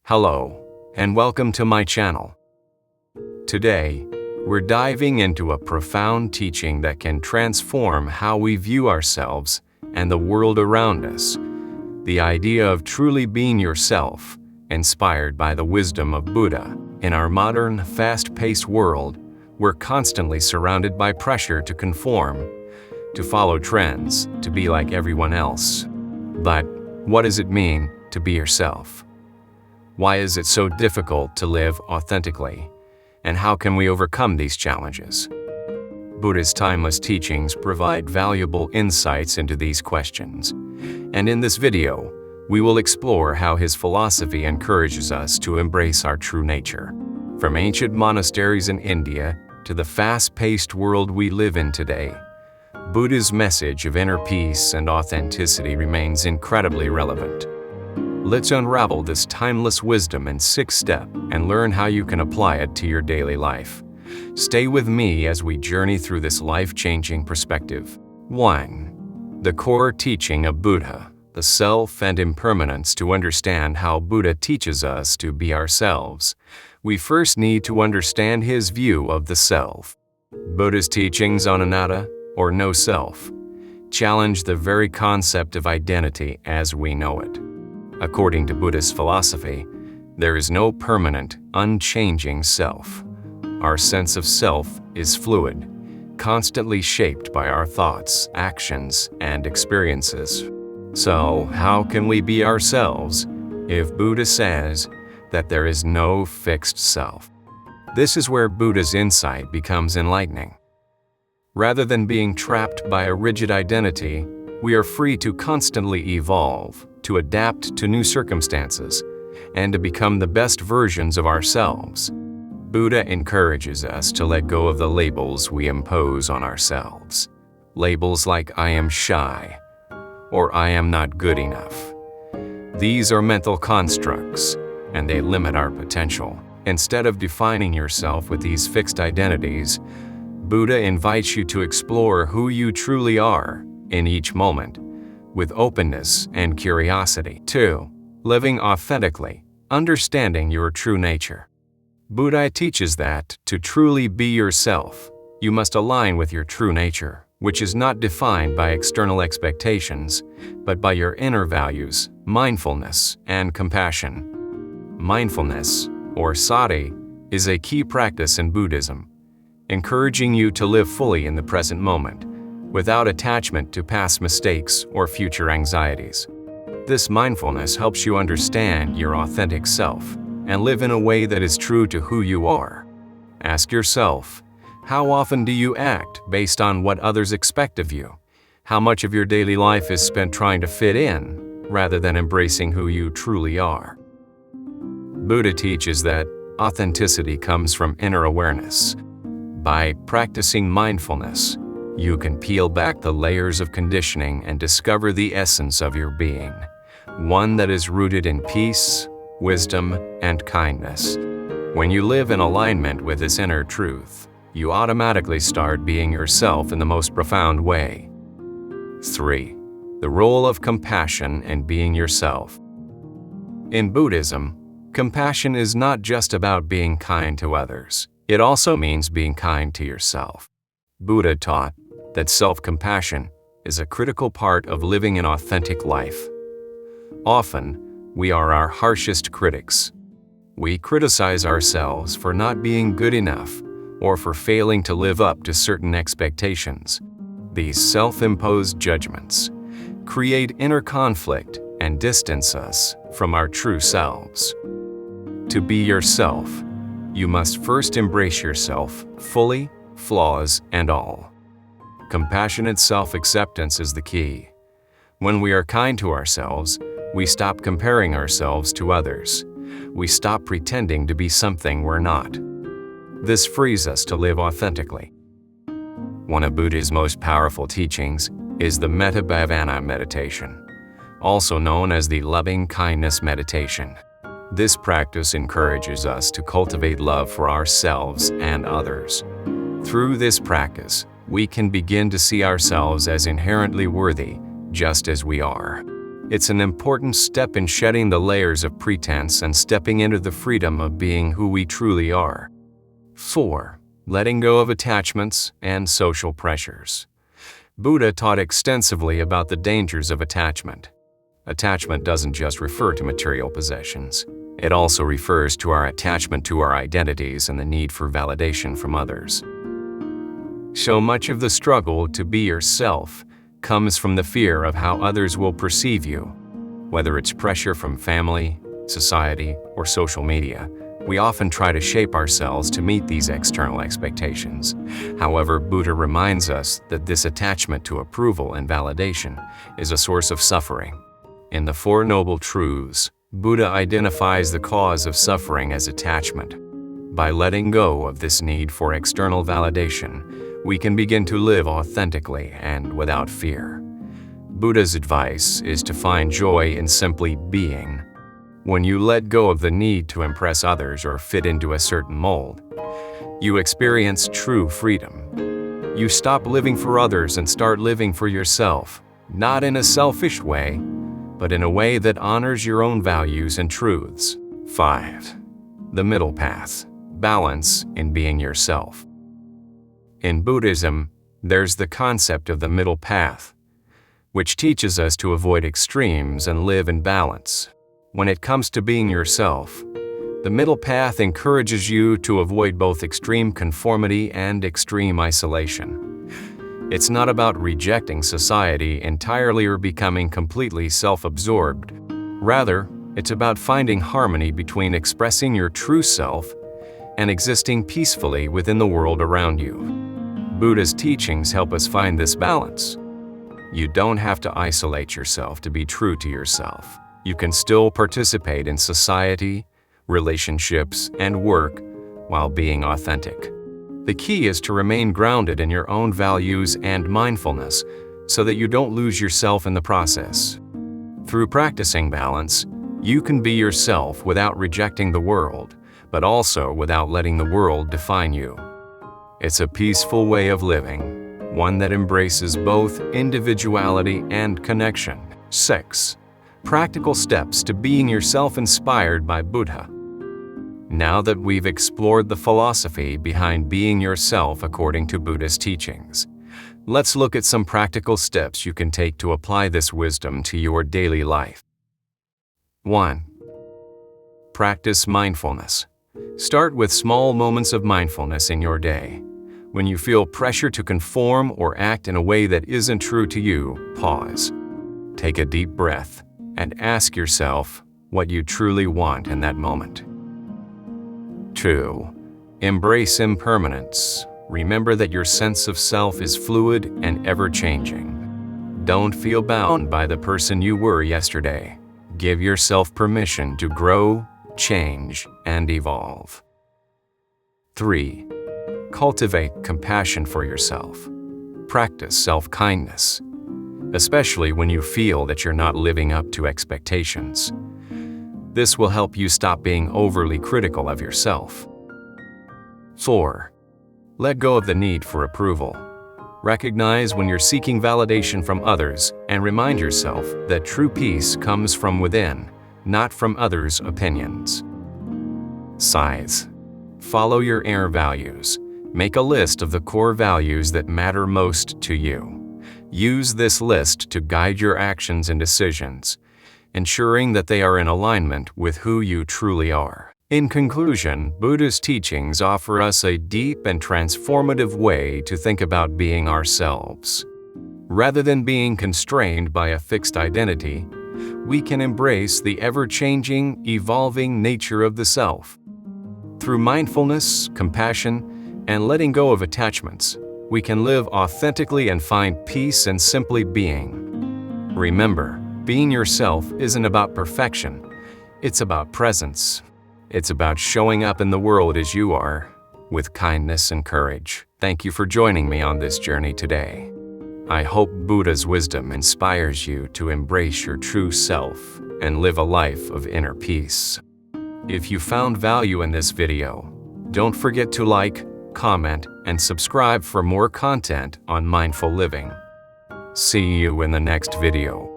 Hello, and welcome to my channel. Today, we're diving into a profound teaching that can transform how we view ourselves and the world around us. The idea of truly being yourself, inspired by the wisdom of Buddha. In our modern, fast-paced world, we're constantly surrounded by pressure to conform, to follow trends, to be like everyone else. But what does it mean to be yourself? Why is it so difficult to live authentically? And how can we overcome these challenges? Buddha's timeless teachings provide valuable insights into these questions. And in this video, we will explore how his philosophy encourages us to embrace our true nature. From ancient monasteries in India to the fast-paced world we live in today, Buddha's message of inner peace and authenticity remains incredibly relevant. Let's unravel this timeless wisdom in 6 steps and learn how you can apply it to your daily life. Stay with me as we journey through this life-changing perspective. 1. The core teaching of Buddha, the self and impermanence. To understand how Buddha teaches us to be ourselves, we first need to understand his view of the self. Buddha's teachings on Anatta, or no self, challenge the very concept of identity as we know it. According to Buddhist philosophy, there is no permanent, unchanging self. Our sense of self is fluid, constantly shaped by our thoughts, actions, and experiences. So, how can we be ourselves if Buddha says that there is no fixed self? This is where Buddha's insight becomes enlightening. Rather than being trapped by a rigid identity, we are free to constantly evolve, to adapt to new circumstances, and to become the best versions of ourselves. Buddha encourages us to let go of the labels we impose on ourselves. Labels like I am shy, or I am not good enough. These are mental constructs, and they limit our potential. Instead of defining yourself with these fixed identities, Buddha invites you to explore who you truly are in each moment, with openness and curiosity. 2. Living authentically, understanding your true nature. Buddha teaches that, to truly be yourself, you must align with your true nature, which is not defined by external expectations, but by your inner values, mindfulness, and compassion. Mindfulness, or sati, is a key practice in Buddhism, encouraging you to live fully in the present moment, without attachment to past mistakes or future anxieties. This mindfulness helps you understand your authentic self and live in a way that is true to who you are. Ask yourself, how often do you act based on what others expect of you? How much of your daily life is spent trying to fit in, rather than embracing who you truly are? Buddha teaches that authenticity comes from inner awareness. By practicing mindfulness, you can peel back the layers of conditioning and discover the essence of your being, one that is rooted in peace, wisdom, and kindness. When you live in alignment with this inner truth, you automatically start being yourself in the most profound way. 3. The role of compassion in being yourself. In Buddhism, compassion is not just about being kind to others. It also means being kind to yourself. Buddha taught that self-compassion is a critical part of living an authentic life. Often, we are our harshest critics. We criticize ourselves for not being good enough or for failing to live up to certain expectations. These self-imposed judgments create inner conflict and distance us from our true selves. To be yourself, you must first embrace yourself fully, flaws and all. Compassionate self-acceptance is the key. When we are kind to ourselves, we stop comparing ourselves to others. We stop pretending to be something we're not. This frees us to live authentically. One of Buddha's most powerful teachings is the metta bhavana meditation, also known as the loving kindness meditation. This practice encourages us to cultivate love for ourselves and others. Through this practice, we can begin to see ourselves as inherently worthy, just as we are. It's an important step in shedding the layers of pretense and stepping into the freedom of being who we truly are. 4. Letting go of attachments and social pressures. Buddha taught extensively about the dangers of attachment. Attachment doesn't just refer to material possessions. It also refers to our attachment to our identities and the need for validation from others. So much of the struggle to be yourself comes from the fear of how others will perceive you. Whether it's pressure from family, society, or social media, we often try to shape ourselves to meet these external expectations. However, Buddha reminds us that this attachment to approval and validation is a source of suffering. In the Four Noble Truths, Buddha identifies the cause of suffering as attachment. By letting go of this need for external validation, we can begin to live authentically and without fear. Buddha's advice is to find joy in simply being. When you let go of the need to impress others or fit into a certain mold, you experience true freedom. You stop living for others and start living for yourself, not in a selfish way, but in a way that honors your own values and truths. 5. The middle path. Balance in being yourself. In Buddhism, there's the concept of the middle path, which teaches us to avoid extremes and live in balance. When it comes to being yourself, the middle path encourages you to avoid both extreme conformity and extreme isolation. It's not about rejecting society entirely or becoming completely self-absorbed. Rather, it's about finding harmony between expressing your true self and existing peacefully within the world around you. Buddha's teachings help us find this balance. You don't have to isolate yourself to be true to yourself. You can still participate in society, relationships, and work while being authentic. The key is to remain grounded in your own values and mindfulness so that you don't lose yourself in the process. Through practicing balance, you can be yourself without rejecting the world, but also without letting the world define you. It's a peaceful way of living, one that embraces both individuality and connection. 6. Practical steps to being yourself inspired by Buddha. Now that we've explored the philosophy behind being yourself according to Buddha's teachings, let's look at some practical steps you can take to apply this wisdom to your daily life. 1. Practice mindfulness. Start with small moments of mindfulness in your day. When you feel pressure to conform or act in a way that isn't true to you, pause. Take a deep breath and ask yourself what you truly want in that moment. 2. Embrace impermanence. Remember that your sense of self is fluid and ever-changing. Don't feel bound by the person you were yesterday. Give yourself permission to grow, change, and evolve. 3. Cultivate compassion for yourself. Practice self-kindness, especially when you feel that you're not living up to expectations. This will help you stop being overly critical of yourself. 4. Let go of the need for approval. Recognize when you're seeking validation from others and remind yourself that true peace comes from within, not from others' opinions. Size. Follow your inner values. Make a list of the core values that matter most to you. Use this list to guide your actions and decisions, ensuring that they are in alignment with who you truly are. In conclusion, Buddha's teachings offer us a deep and transformative way to think about being ourselves. Rather than being constrained by a fixed identity, we can embrace the ever-changing, evolving nature of the self. Through mindfulness, compassion, and letting go of attachments, we can live authentically and find peace in simply being. Remember, being yourself isn't about perfection. It's about presence. It's about showing up in the world as you are, with kindness and courage. Thank you for joining me on this journey today. I hope Buddha's wisdom inspires you to embrace your true self and live a life of inner peace. If you found value in this video, don't forget to like, comment, and subscribe for more content on mindful living. See you in the next video.